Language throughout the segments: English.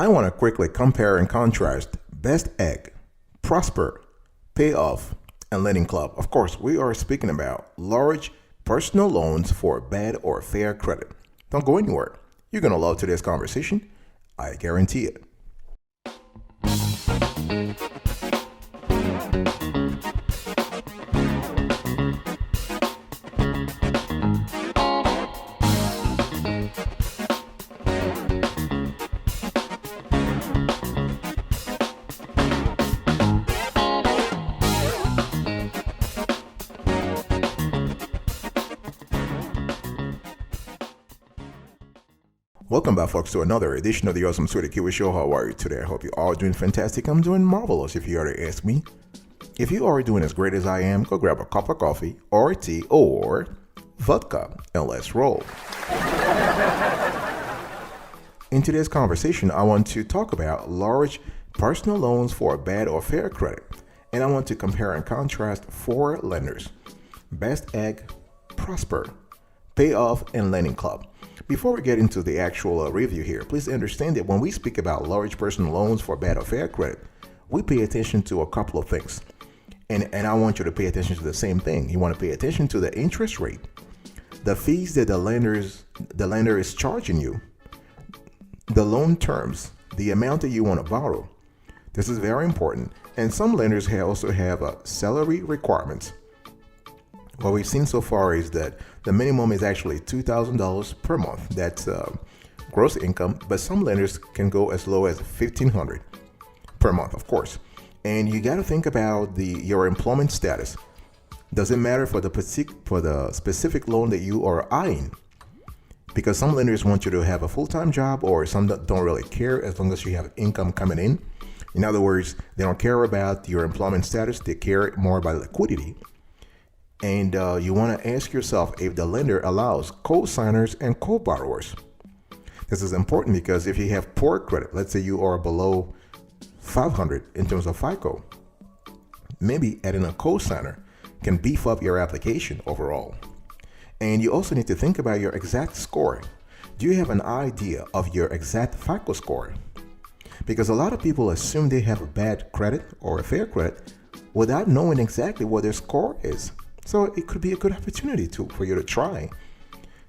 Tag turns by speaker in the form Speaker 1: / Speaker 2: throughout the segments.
Speaker 1: I want to quickly compare and contrast Best Egg, Prosper, Payoff, and LendingClub. Of course, we are speaking about large personal loans for bad or fair credit. Don't go anywhere. You're going to love today's conversation. I guarantee it. Welcome back, folks, to another edition of the Awesome Sweetie Kiwi Show. How are you today? I hope you're all doing fantastic. I'm doing marvelous, if you are to ask me. If you are doing as great as I am, go grab a cup of coffee or tea or vodka and let's roll. In today's conversation, I want to talk about large personal loans for bad or fair credit. And I want to compare and contrast four lenders: Best Egg, Prosper, Payoff, and LendingClub. Before we get into the actual review here, please understand that when we speak about large personal loans for bad or fair credit, we pay attention to a couple of things. And I want you to pay attention to the same thing. You want to pay attention to the interest rate, the fees that the lender is charging you, the loan terms, the amount that you want to borrow. This is very important. And some lenders also have salary requirements. What we've seen so far is that the minimum is actually $2,000 per month. That's gross income, but some lenders can go as low as $1,500 per month, of course. And you got to think about your employment status. Does it matter for the specific loan that you are eyeing? Because some lenders want you to have a full-time job, or some don't really care as long as you have income coming in. In other words, they don't care about your employment status. They care more about liquidity. And you want to ask yourself if the lender allows co-signers and co-borrowers. This is important because if you have poor credit, let's say you are below 500 in terms of FICO, maybe adding a co-signer can beef up your application overall. And you also need to think about your exact score. Do you have an idea of your exact FICO score? Because a lot of people assume they have a bad credit or a fair credit without knowing exactly what their score is. So it could be a good opportunity for you to try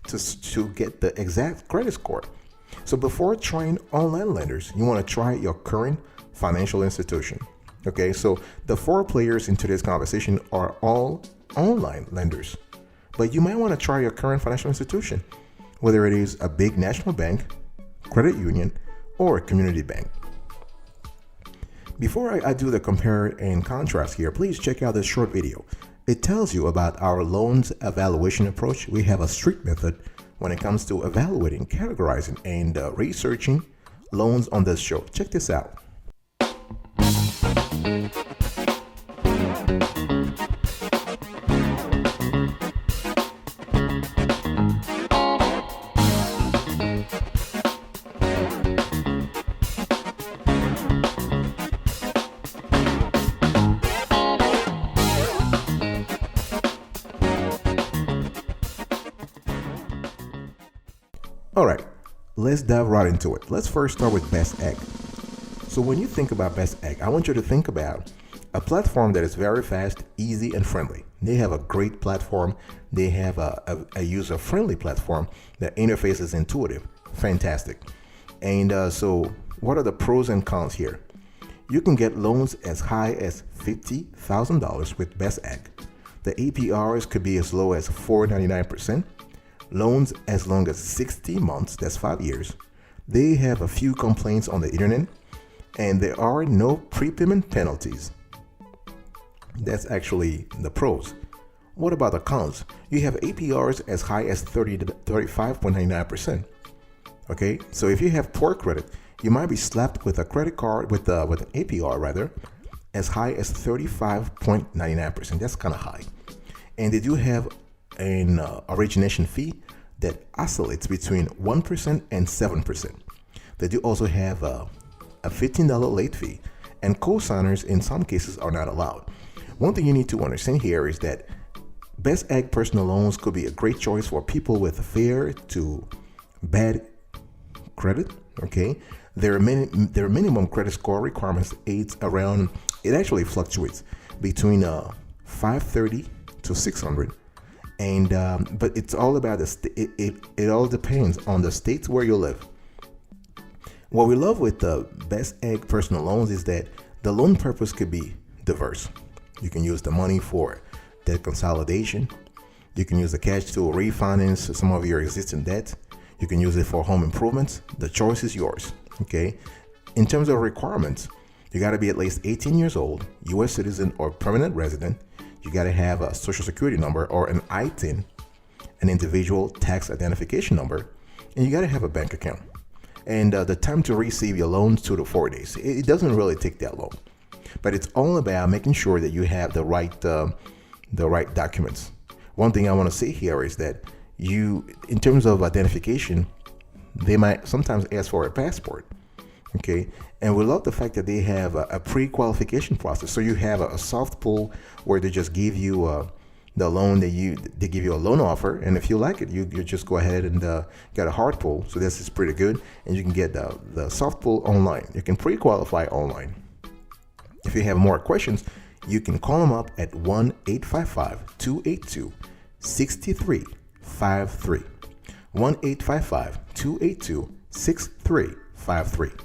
Speaker 1: to get the exact credit score. So before trying online lenders, you want to try your current financial institution. Okay, so the four players in today's conversation are all online lenders, but you might want to try your current financial institution, whether it is a big national bank, credit union, or a community bank. Before I do the compare and contrast here, please check out this short video. It tells you about our loans evaluation approach. We have a strict method when it comes to evaluating, categorizing, and researching loans on this show. Check this out. All right, let's dive right into it. Let's first start with Best Egg. So when you think about Best Egg, I want you to think about a platform that is very fast, easy, and friendly. They have a great platform. They have a user-friendly platform. The interface is intuitive, fantastic. And so what are the pros and cons here? You can get loans as high as $50,000 with Best Egg. The APRs could be as low as 4.99%. Loans as long as 60 months, that's 5 years. They have a few complaints on the internet, and there are no prepayment penalties. That's actually the pros. What about the cons? You have APRs as high as 35.99%. Okay, so if you have poor credit, you might be slapped with a credit card with an APR rather, as high as 35.99%. That's kind of high. And they do have an origination fee that oscillates between 1% and 7%. They do also have a $15 late fee, and co-signers in some cases are not allowed. One thing you need to understand here is that Best Egg personal loans could be a great choice for people with fair to bad credit. Okay, Their minimum credit score requirements it actually fluctuates between 530 to 600. And but it's all about it all depends on the state where you live. What we love with the Best Egg personal loans is that the loan purpose could be diverse. You can use the money for debt consolidation. You can use the cash to refinance some of your existing debt. You can use it for home improvements. The choice is yours. Okay. In terms of requirements, you got to be at least 18 years old, U.S. citizen or permanent resident. You got to have a social security number or an ITIN, an individual tax identification number, and you got to have a bank account. And the time to receive your loan is 2 to 4 days. It doesn't really take that long, but it's all about making sure that you have the right documents. One thing I want to say here is that in terms of identification, they might sometimes ask for a passport. Okay. And we love the fact that they have a pre-qualification process. So you have a soft pull where they just give you the loan they give you a loan offer. And if you like it, you just go ahead and get a hard pull. So this is pretty good. And you can get the soft pull online. You can pre-qualify online. If you have more questions, you can call them up at 1-855-282-6353. 1-855-282-6353.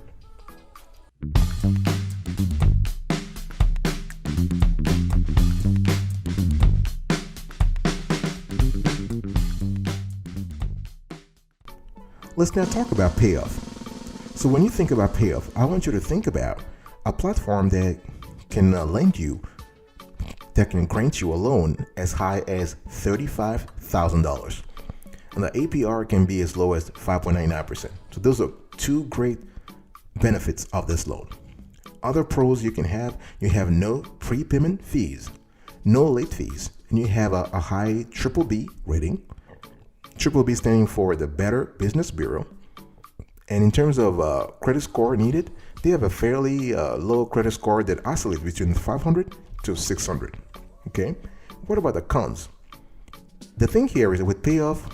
Speaker 1: Let's now talk about Payoff. So when you think about Payoff, I want you to think about a platform that can grant you a loan as high as $35,000. And the APR can be as low as 5.99%. So those are two great benefits of this loan. Other pros you have no prepayment fees, no late fees, and you have a high BBB rating. BBB standing for the Better Business Bureau. And in terms of credit score needed, they have a fairly low credit score that oscillates between 500 to 600. Okay. What about the cons? The thing here is that with Payoff,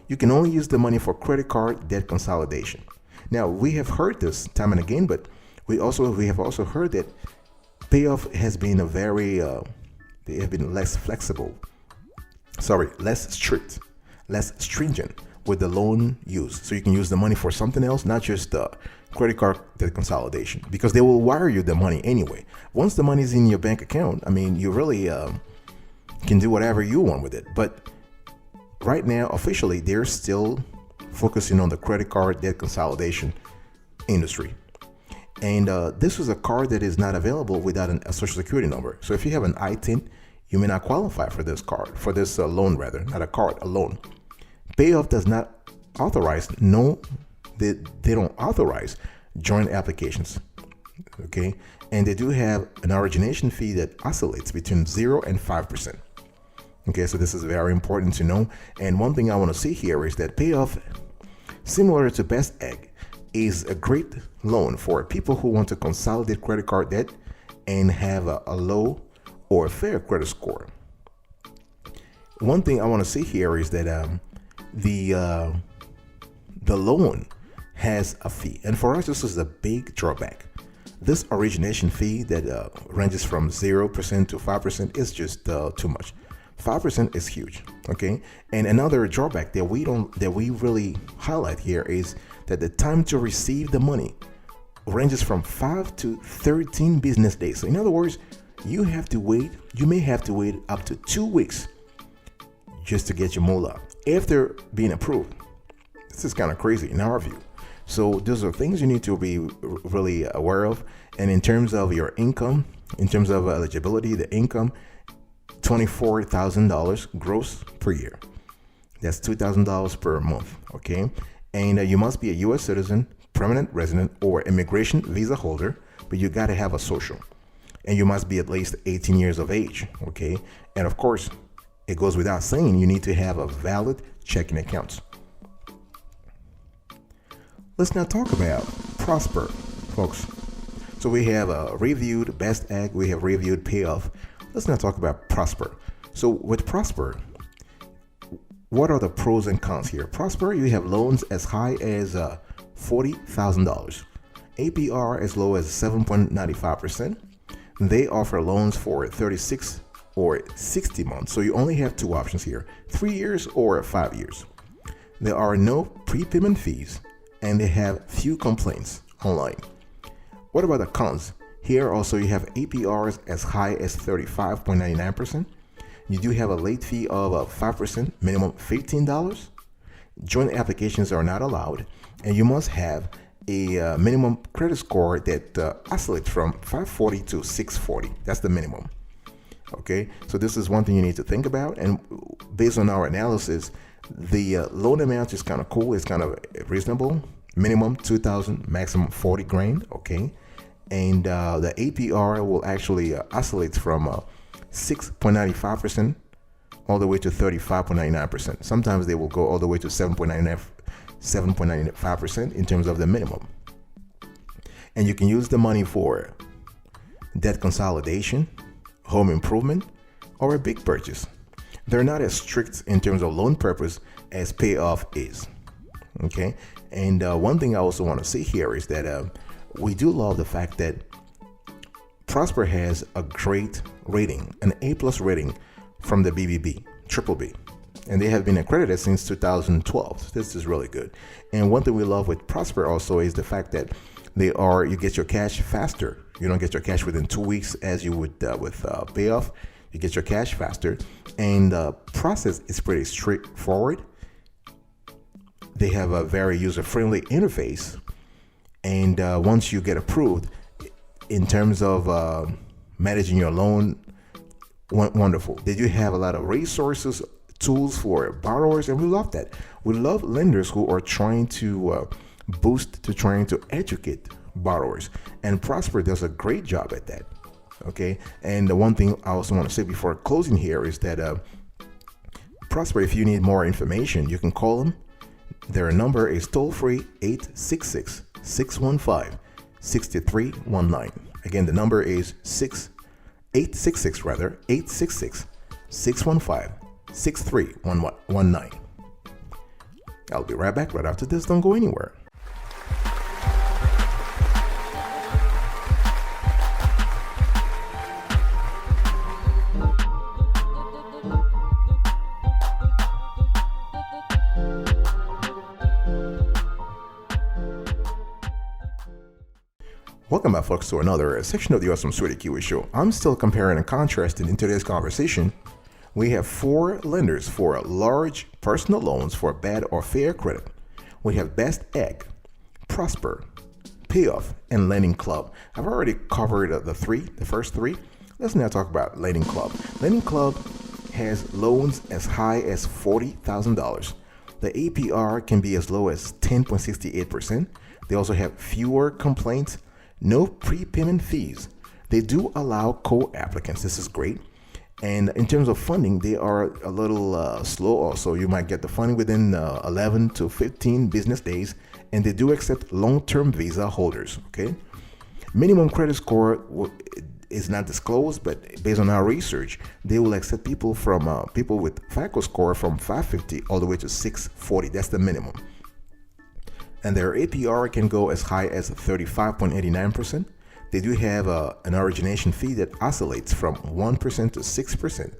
Speaker 1: you can only use the money for credit card debt consolidation. Now, we have heard this time and again, but we have also heard that Payoff has been they have been less strict, less stringent with the loan use. So you can use the money for something else, not just credit card debt consolidation, because they will wire you the money anyway. Once the money is in your bank account, I mean, you really can do whatever you want with it. But right now, officially, they're still focusing on the credit card debt consolidation industry. And this is a card that is not available without a social security number. So if you have an ITIN, you may not qualify for this card, for this loan rather, not a card, a loan. Payoff does not authorize, they don't authorize joint applications. Okay. And they do have an origination fee that oscillates between 0 and 5%. Okay. So this is very important to know. And one thing I want to say here is that Payoff, similar to Best Egg, is a great loan for people who want to consolidate credit card debt and have a low or fair credit score. One thing I want to say here is that the loan has a fee, and for us this is a big drawback. This origination fee that ranges from 0% to 5% is just too much. 5% is huge. Okay. And another drawback that we really highlight here is that the time to receive the money ranges from 5 to 13 business days. So in other words, you may have to wait up to 2 weeks just to get your moolah after being approved. This is kind of crazy in our view. So those are things you need to be really aware of. And in terms of your income, in terms of eligibility, the income, $24,000 gross per year. That's $2,000 per month. Okay. And you must be a U.S. citizen, permanent resident, or immigration visa holder, but you got to have a social. And you must be at least 18 years of age. Okay. And of course, it goes without saying, you need to have a valid checking account. Let's now talk about Prosper, folks. So we have reviewed Best Egg, we have reviewed Payoff. Let's now talk about Prosper. So with Prosper, what are the pros and cons here? Prosper, you have loans as high as $40,000. APR as low as 7.95%. They offer loans for 36 or 60 months. So you only have two options here, 3 years or 5 years. There are no prepayment fees and they have few complaints online. What about the cons? Here also you have APRs as high as 35.99%. You do have a late fee of 5%, minimum $15. Joint applications are not allowed, and you must have a minimum credit score that oscillates from 540 to 640. That's the minimum. Okay, so this is one thing you need to think about. And based on our analysis, the loan amount is kind of cool. It's kind of reasonable. Minimum 2,000, maximum 40 grand. Okay, and the APR will actually oscillate from 6.95% all the way to 35.99%. Sometimes they will go all the way to 7.95% in terms of the minimum. And you can use the money for debt consolidation, home improvement, or a big purchase. They're not as strict in terms of loan purpose as Payoff is. Okay, and one thing I also want to say here is that we do love the fact that Prosper has a great rating, an A+ rating from the BBB, triple B, and they have been accredited since 2012. This is really good. And one thing we love with Prosper also is the fact that you get your cash faster. You don't get your cash within 2 weeks as you would with Payoff. You get your cash faster, and the process is pretty straightforward. They have a very user-friendly interface, and once you get approved, in terms of managing your loan, wonderful. They do have a lot of resources, tools for borrowers, and we love that. We love lenders who are trying to trying to educate borrowers, and Prosper does a great job at that. Okay, and the one thing I also want to say before closing here is that Prosper, if you need more information, you can call them. Their number is toll-free 866-615-6319. Again, the number is 866-615-6319. I'll be right back right after this. Don't go anywhere. Welcome back, folks, to another section of the Awesome Sweetie Kiwi Show. I'm still comparing and contrasting in today's conversation. We have 4 lenders for large personal loans for bad or fair credit. We have Best Egg, Prosper, Payoff, and LendingClub. I've already covered the first 3. Let's now talk about LendingClub. LendingClub has loans as high as $40,000. The APR can be as low as 10.68%. They also have fewer complaints. No prepayment fees. They do allow co-applicants. This is great. And in terms of funding, they are a little slow also. You might get the funding within 11 to 15 business days, and they do accept long-term visa holders. Okay. Minimum credit score is not disclosed, but based on our research, they will accept people from people with FICO score from 550 all the way to 640. That's the minimum. And their APR can go as high as 35.89%. They do have an origination fee that oscillates from 1% to 6%.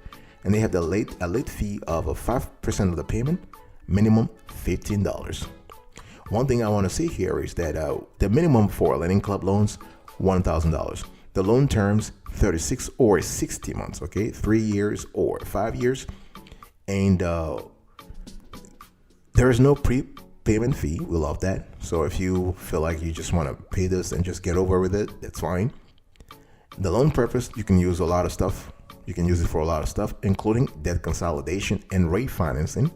Speaker 1: And they have a late fee of 5% of the payment, minimum $15. One thing I want to say here is that the minimum for LendingClub loans, $1,000. The loan terms, 36 or 60 months, okay? 3 years or 5 years. And there is no prepayment fee. We love that. So if you feel like you just want to pay this and just get over with it, that's fine. The loan purpose, you can use a lot of stuff. You can use it for a lot of stuff, including debt consolidation and refinancing.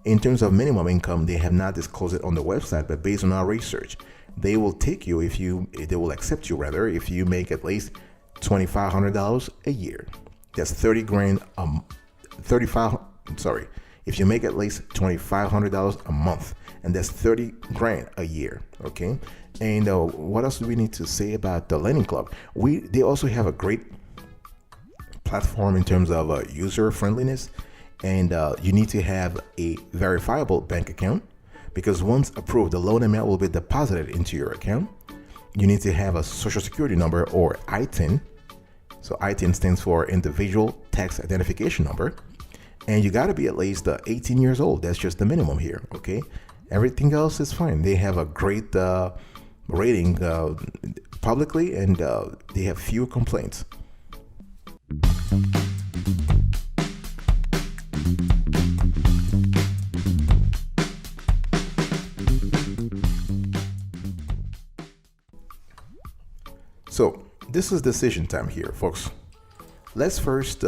Speaker 1: In terms of minimum income, they have not disclosed it on the website, but based on our research, they will take you they will accept you rather if you make at least $2,500 a year. That's 30 grand, 35, sorry. If you make at least $2,500 a month, and that's 30 grand a year, okay? And what else do we need to say about the LendingClub? They also have a great platform in terms of user friendliness, and you need to have a verifiable bank account, because once approved, the loan amount will be deposited into your account. you need to have a social security number or ITIN. So ITIN stands for individual tax identification number. And you got to be at least 18 years old. That's just the minimum here. Okay. Everything else is fine. They have a great rating publicly, and they have few complaints. So this is decision time here, folks. Let's first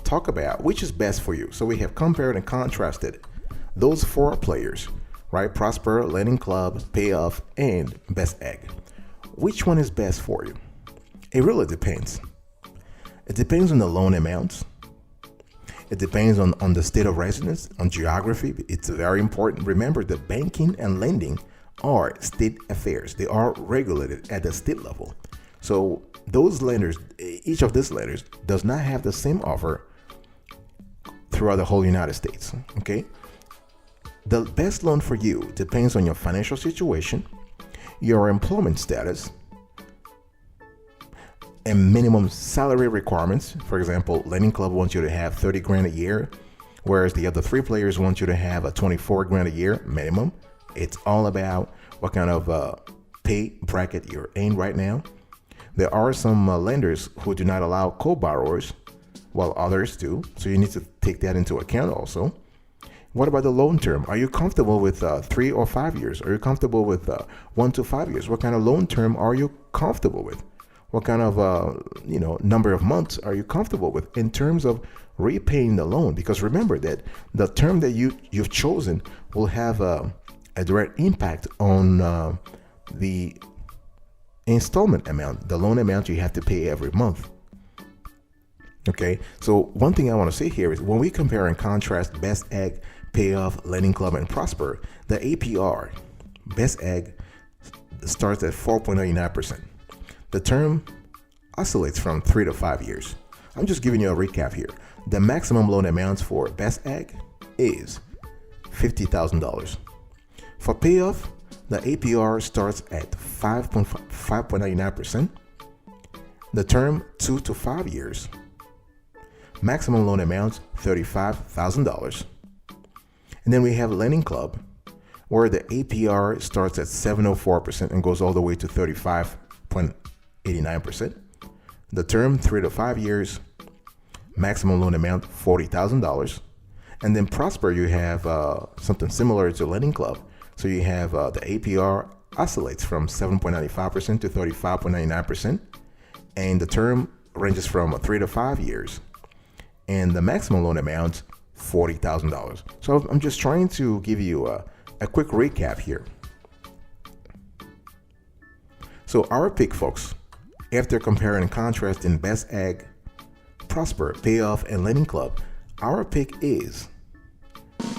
Speaker 1: talk about which is best for you. So we have compared and contrasted those 4 players, right? Prosper, LendingClub, Payoff, and Best Egg. Which one is best for you? It really depends. It depends on the loan amounts. It depends on the state of residence, on geography. It's very important. Remember that banking and lending are state affairs. They are regulated at the state level. So those lenders, each of these lenders does not have the same offer throughout the whole United States. Okay. The best loan for you depends on your financial situation, your employment status, and minimum salary requirements. For example, LendingClub wants you to have 30 grand a year, whereas the other 3 players want you to have a 24 grand a year minimum. It's all about what kind of pay bracket you're in right now. There are some lenders who do not allow co-borrowers, while others do. So you need to take that into account also. What about the loan term? Are you comfortable with 3 or 5 years? Are you comfortable with 1 to 5 years? What kind of loan term are you comfortable with? What kind of number of months are you comfortable with in terms of repaying the loan? Because remember that the term that you've chosen will have a direct impact on the installment amount, the loan amount you have to pay every month. Okay, so one thing I want to say here is when we compare and contrast Best Egg, Payoff, LendingClub, and Prosper, the APR, Best Egg starts at 4.99%. The term oscillates from 3 to 5 years. I'm just giving you a recap here. The maximum loan amounts for Best Egg is $50,000. For Payoff, the APR starts at 5.99%. The term 2 to 5 years. Maximum loan amount $35,000. And then we have LendingClub, where the APR starts at 7.04% and goes all the way to 35.89%. The term 3 to 5 years. Maximum loan amount $40,000. And then Prosper, you have something similar to LendingClub. So you have the APR oscillates from 7.95% to 35.99%, and the term ranges from 3 to 5 years, and the maximum loan amount $40,000. So I'm just trying to give you a quick recap here. So our pick, folks, after comparing and contrasting Best Egg, Prosper, Payoff, and LendingClub, our pick is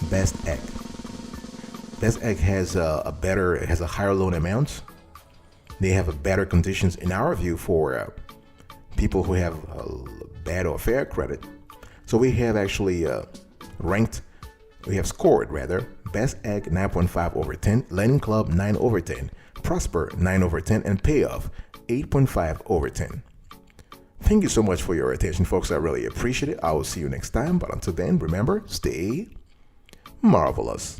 Speaker 1: Best Egg. Best Egg has a higher loan amount. They have a better conditions in our view for people who have bad or fair credit. So we have actually scored Best Egg 9.5 over 10, LendingClub 9 over 10, Prosper 9 over 10, and Payoff 8.5 over 10. Thank you so much for your attention, folks. I really appreciate it. I will see you next time. But until then, remember, stay marvelous.